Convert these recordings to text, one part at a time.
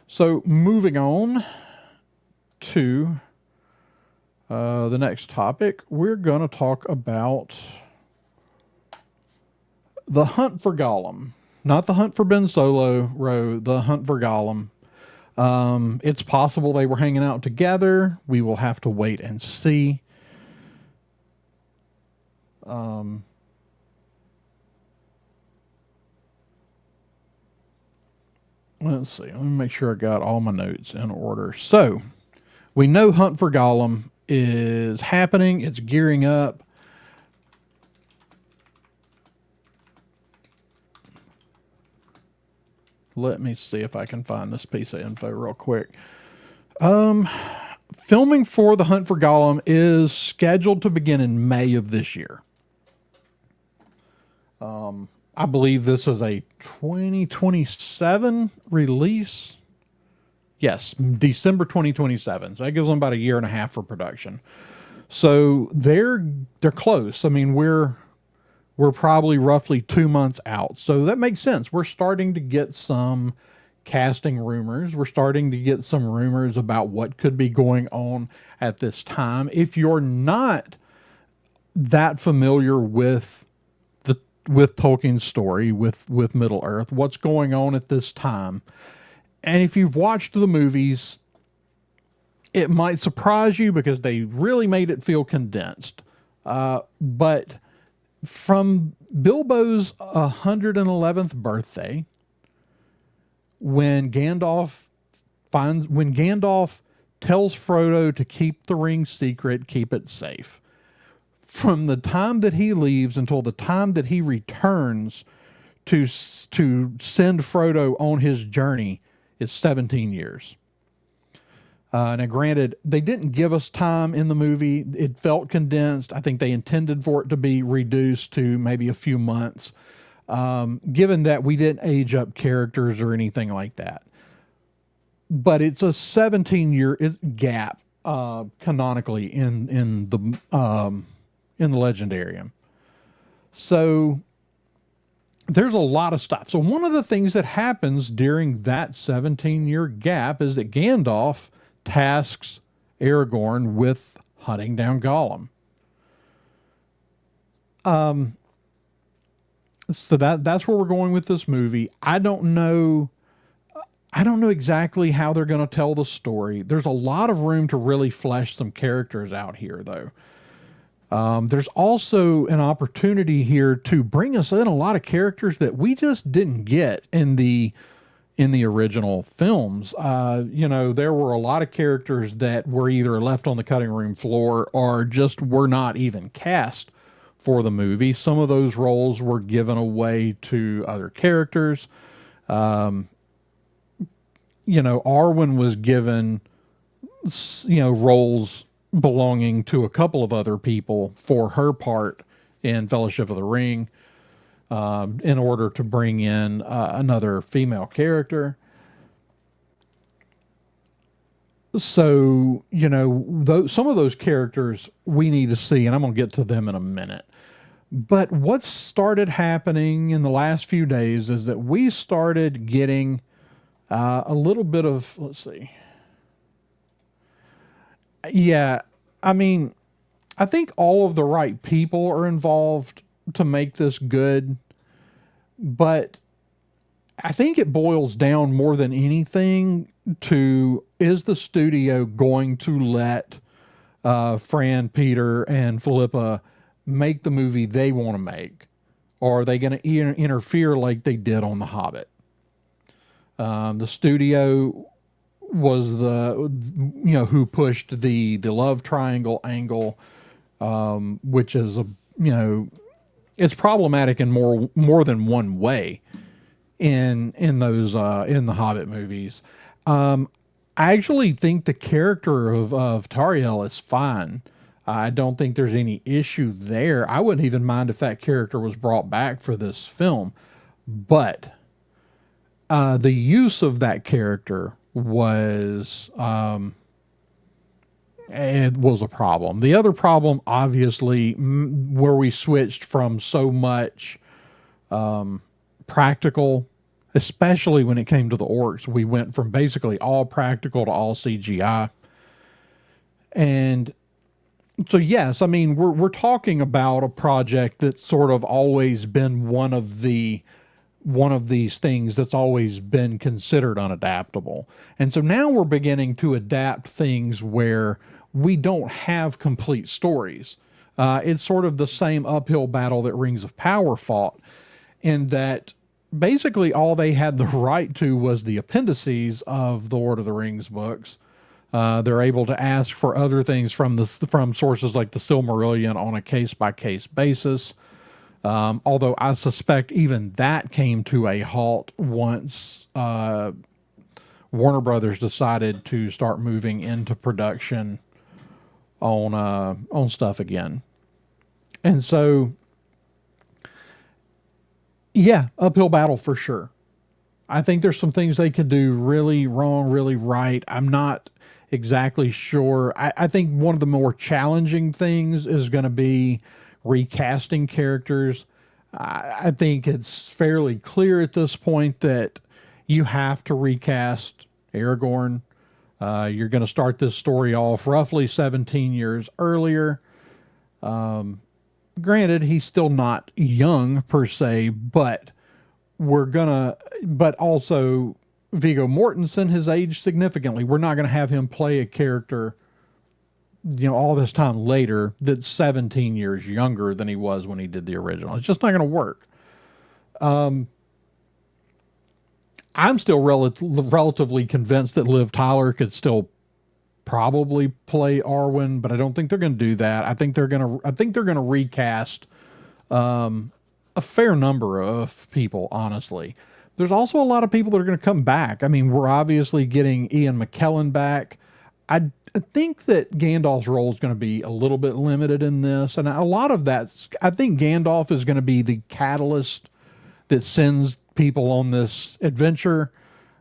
So moving on to the next topic, we're going to talk about the hunt for Gollum. Not the hunt for Ben Solo, the hunt for Gollum. It's possible they were hanging out together. We will have to wait and see. Let's see. Let me make sure I got all my notes in order. So, we know Hunt for Gollum is happening. It's gearing up. Let me see if I can find this piece of info real quick. Filming for the Hunt for Gollum is scheduled to begin in May of this year. I believe this is a 2027 release. Yes, December 2027. So that gives them about a year and a half for production. So they're close. I mean, we're probably roughly 2 months out. So that makes sense. We're starting to get some casting rumors. We're starting to get some rumors about what could be going on at this time. If you're not that familiar with Tolkien's story, with Middle Earth, what's going on at this time, and if you've watched the movies, it might surprise you because they really made it feel condensed. But from Bilbo's 111th birthday, when Gandalf tells Frodo to keep the ring secret, keep it safe, from the time that he leaves until the time that he returns to send Frodo on his journey is 17 years. Now, granted, they didn't give us time in the movie. It felt condensed. I think they intended for it to be reduced to maybe a few months, given that we didn't age up characters or anything like that. But it's a 17-year gap canonically in the Legendarium. So there's a lot of stuff. So one of the things that happens during that 17-year gap is that Gandalf tasks Aragorn with hunting down Gollum. So that's where we're going with this movie. I don't know exactly how they're going to tell the story. There's a lot of room to really flesh some characters out here, though. There's also an opportunity here to bring us in a lot of characters that we just didn't get in the original films. There were a lot of characters that were either left on the cutting room floor or just were not even cast for the movie. Some of those roles were given away to other characters. Arwen was given, roles belonging to a couple of other people for her part in Fellowship of the Ring, in order to bring in another female character. So, some of those characters we need to see, and I'm going to get to them in a minute. But what's started happening in the last few days is that we started getting a little bit of, let's see. Yeah, I mean, I think all of the right people are involved to make this good, but I think it boils down more than anything to, is the studio going to let Fran, Peter, and Philippa make the movie they want to make? Or are they going to interfere like they did on The Hobbit? The studio was who pushed the love triangle angle, which is it's problematic in more than one way in the Hobbit movies. I actually think the character of Tariel is fine. I don't think there's any issue there. I wouldn't even mind if that character was brought back for this film, but the use of that character was it was a problem. The other problem, obviously, where we switched from so much practical especially when it came to the orcs. We went from basically all practical to all CGI. And so, yes, I mean, we're talking about a project that's sort of always been one of these things that's always been considered unadaptable. And so now we're beginning to adapt things where we don't have complete stories. It's sort of the same uphill battle that Rings of Power fought, in that basically all they had the right to was the appendices of the Lord of the Rings books. They're able to ask for other things from sources like the Silmarillion on a case by case basis. Although I suspect even that came to a halt once Warner Brothers decided to start moving into production on stuff again. And so, yeah, uphill battle for sure. I think there's some things they could do really wrong, really right. I'm not exactly sure. I think one of the more challenging things is going to be recasting characters. I think it's fairly clear at this point that you have to recast Aragorn. You're going to start this story off roughly 17 years earlier. Granted, he's still not young per se, but but also Viggo Mortensen has aged significantly. We're not going to have him play a character, all this time later that's 17 years younger than he was when he did the original. It's just not going to work. I'm still relatively convinced that Liv Tyler could still probably play Arwen, but I don't think they're going to do that. I think they're going to recast a fair number of people, honestly. There's also a lot of people that are going to come back. I mean, we're obviously getting Ian McKellen back. I think that Gandalf's role is going to be a little bit limited in this. And a lot of that, I think Gandalf is going to be the catalyst that sends people on this adventure.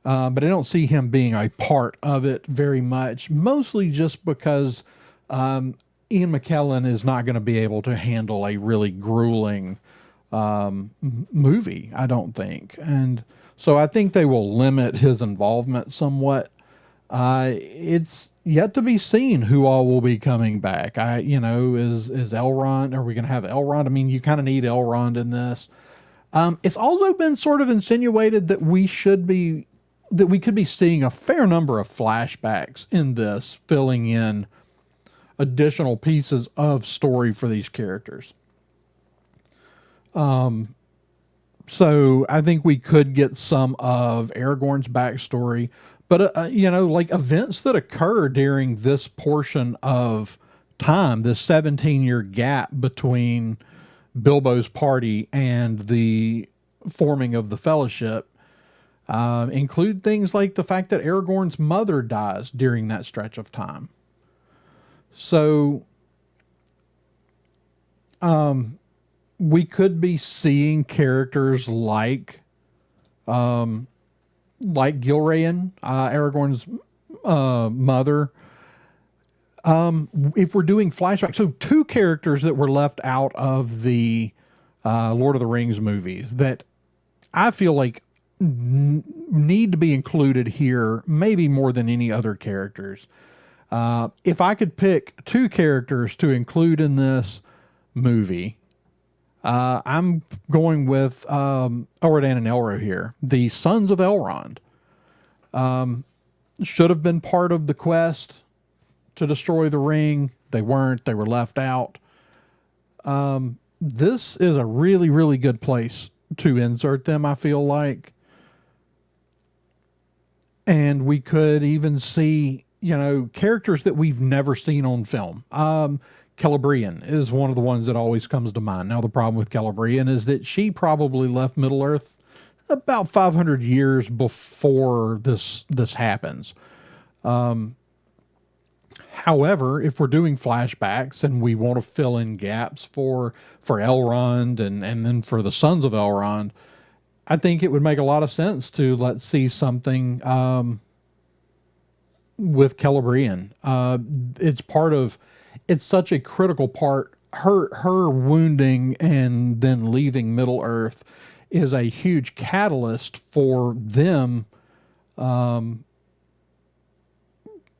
But I don't see him being a part of it very much, mostly just because Ian McKellen is not going to be able to handle a really grueling movie, I don't think. And so I think they will limit his involvement somewhat. It's yet to be seen who all will be coming back. Is Elrond, are we going to have Elrond? I mean, you kind of need Elrond in this. It's also been sort of insinuated that we could be seeing a fair number of flashbacks in this, filling in additional pieces of story for these characters. So I think we could get some of Aragorn's backstory, but like events that occur during this portion of time, this 17-year gap between Bilbo's party and the forming of the Fellowship, include things like the fact that Aragorn's mother dies during that stretch of time. So, we could be seeing characters like Gilraen, Aragorn's mother. If we're doing flashbacks, so two characters that were left out of the Lord of the Rings movies that I feel like need to be included here, maybe more than any other characters. If I could pick two characters to include in this movie, I'm going with Elrodan and Elro here. The Sons of Elrond should have been part of the quest to destroy the ring. They weren't. They were left out. This is a really, really good place to insert them, I feel like. And we could even see, characters that we've never seen on film. Celebrian is one of the ones that always comes to mind. Now, the problem with Celebrian is that she probably left Middle-earth about 500 years before this happens. However, if we're doing flashbacks and we want to fill in gaps for Elrond and then for the Sons of Elrond, I think it would make a lot of sense to let's see something with Celebrian. It's such a critical part. Her wounding and then leaving Middle Earth is a huge catalyst for them, for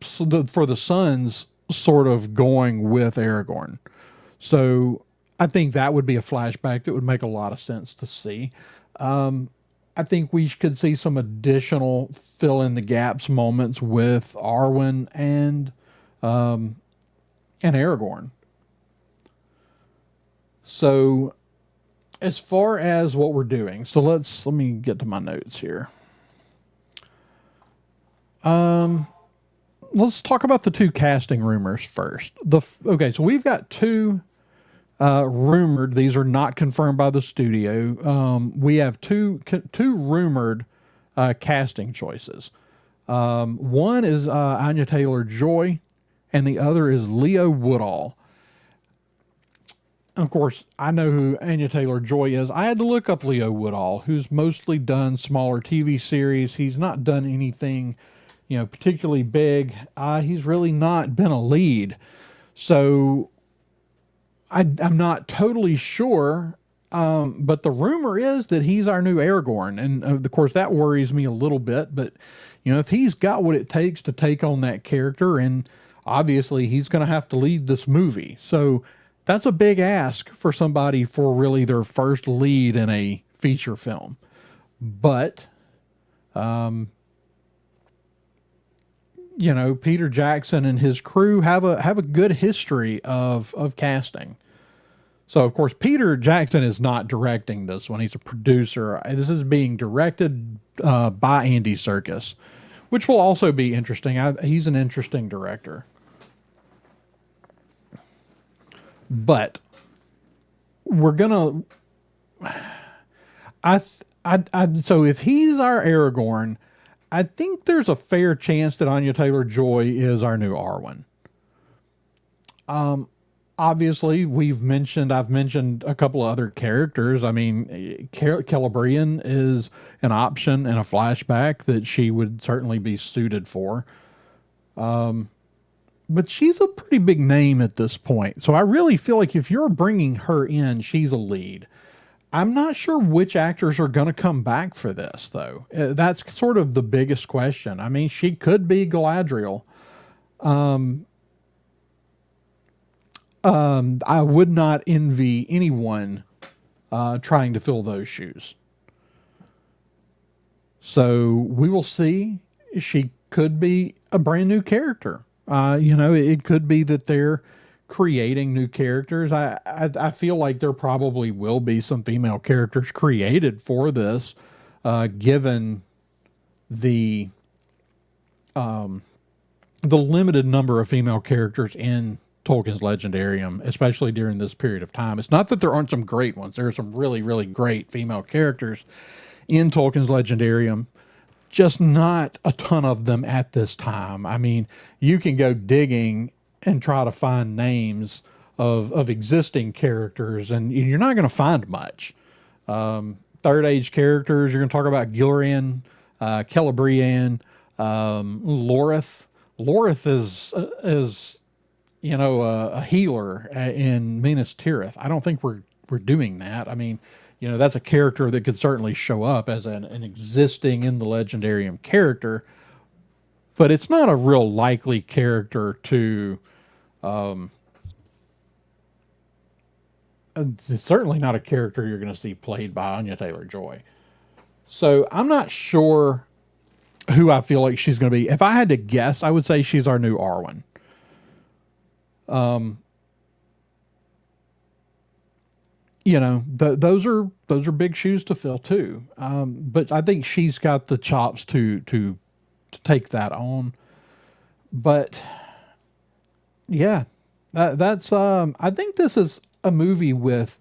the sons sort of going with Aragorn. So I think that would be a flashback that would make a lot of sense to see. I think we could see some additional fill in the gaps moments with Arwen and Aragorn. So as far as what we're doing, so let me get to my notes here. Let's talk about the two casting rumors first. Okay, so we've got two rumored. These are not confirmed by the studio. We have two rumored casting choices. One is Anya Taylor-Joy, and the other is Leo Woodall. Of course, I know who Anya Taylor-Joy is. I had to look up Leo Woodall, who's mostly done smaller TV series. He's not done anything, particularly big. He's really not been a lead. So I'm not totally sure, but the rumor is that he's our new Aragorn. And of course, that worries me a little bit. But, if he's got what it takes to take on that character, and obviously he's going to have to lead this movie. So that's a big ask for somebody for really their first lead in a feature film. But, Peter Jackson and his crew have a good history of casting. So of course, Peter Jackson is not directing this one. He's a producer. This is being directed by Andy Serkis, which will also be interesting. He's an interesting director. But we're gonna, so if he's our Aragorn, I think there's a fair chance that Anya Taylor-Joy is our new Arwen. Obviously I've mentioned a couple of other characters. I mean, Celebrian is an option in a flashback that she would certainly be suited for. But she's a pretty big name at this point. So I really feel like if you're bringing her in, she's a lead. I'm not sure which actors are going to come back for this, though. That's sort of the biggest question. I mean, she could be Galadriel. I would not envy anyone trying to fill those shoes. So we will see. She could be a brand new character. It could be that they're creating new characters. I feel like there probably will be some female characters created for this, given the limited number of female characters in Tolkien's Legendarium, especially during this period of time. It's not that there aren't some great ones. There are some really, really great female characters in Tolkien's Legendarium, just not a ton of them at this time. I mean, you can go digging and try to find names of existing characters, and you're not going to find much. Third age characters, you're going to talk about Gillian, Celebrian, Lorith. Lorith is a healer in Minas Tirith. I don't think we're doing that. I mean, that's a character that could certainly show up as an existing in the Legendarium character, but it's not a real likely character to, it's certainly not a character you're going to see played by Anya Taylor-Joy. So I'm not sure who I feel like she's going to be. If I had to guess, I would say she's our new Arwen. Those are big shoes to fill too. But I think she's got the chops to take that on. But yeah, that's, I think this is a movie with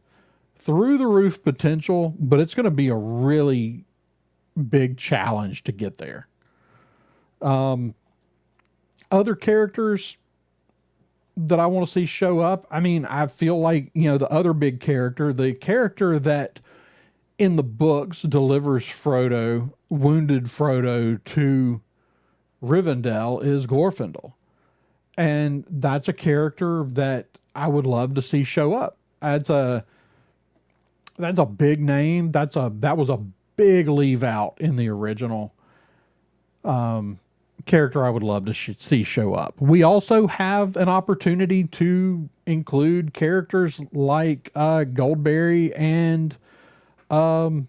through the roof potential, but it's going to be a really big challenge to get there. Other characters that I want to see show up. I mean, I feel like, the other big character, the character that in the books delivers wounded Frodo to Rivendell is Glorfindel. And that's a character that I would love to see show up. that's a big name. That was a big leave out in the original. Character I would love to see show up. We also have an opportunity to include characters like Goldberry and Tom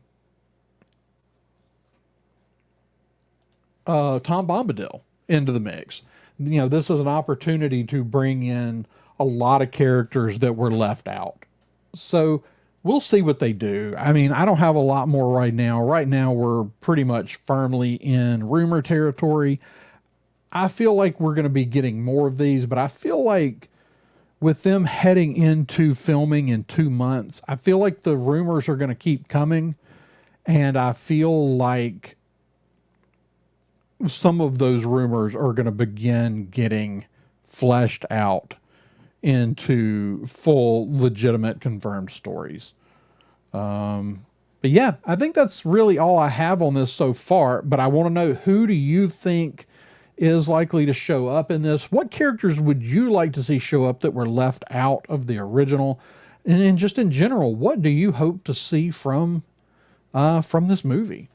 Bombadil into the mix. You know, this is an opportunity to bring in a lot of characters that were left out. So we'll see what they do. I mean, I don't have a lot more right now. Right now, we're pretty much firmly in rumor territory. I feel like we're going to be getting more of these, but I feel like with them heading into filming in 2 months, I feel like the rumors are going to keep coming. And I feel like some of those rumors are going to begin getting fleshed out into full, legitimate, confirmed stories. But yeah, I think that's really all I have on this so far. But I want to know, who do you think is likely to show up in this? What characters would you like to see show up that were left out of the original? And then just in general, what do you hope to see from this movie?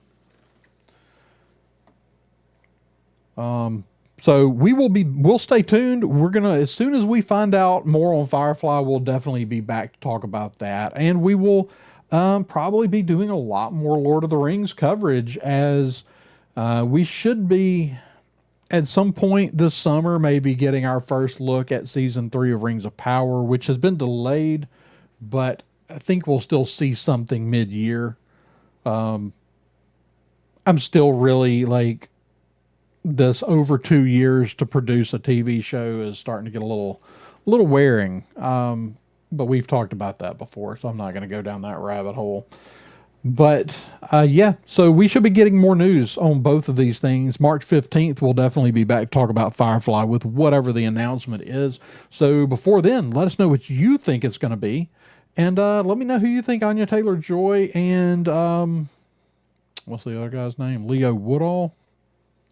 So we'll stay tuned. We're going to, as soon as we find out more on Firefly, we'll definitely be back to talk about that. And we will probably be doing a lot more Lord of the Rings coverage, as we should be at some point this summer, maybe getting our first look at season 3 of Rings of Power, which has been delayed, but I think we'll still see something mid-year. I'm still really like, this over 2 years to produce a TV show is starting to get a little wearing. But we've talked about that before, so I'm not going to go down that rabbit hole. But yeah, so we should be getting more news on both of these things. March 15th, we'll definitely be back to talk about Firefly with whatever the announcement is. So before then, let us know what you think it's going to be. And let me know who you think Anya Taylor-Joy and what's the other guy's name? Leo Woodall?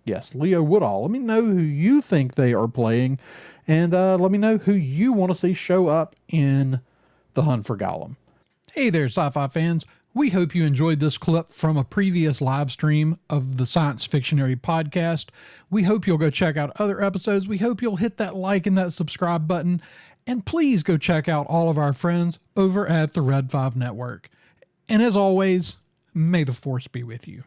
Yes, Leo Woodall. Let me know who you think they are playing, and let me know who you want to see show up in The Hunt for Gollum. Hey there, sci-fi fans. We hope you enjoyed this clip from a previous live stream of the Science Fictionary podcast. We hope you'll go check out other episodes. We hope you'll hit that like and that subscribe button, and please go check out all of our friends over at the Red5 Network. And as always, may the Force be with you.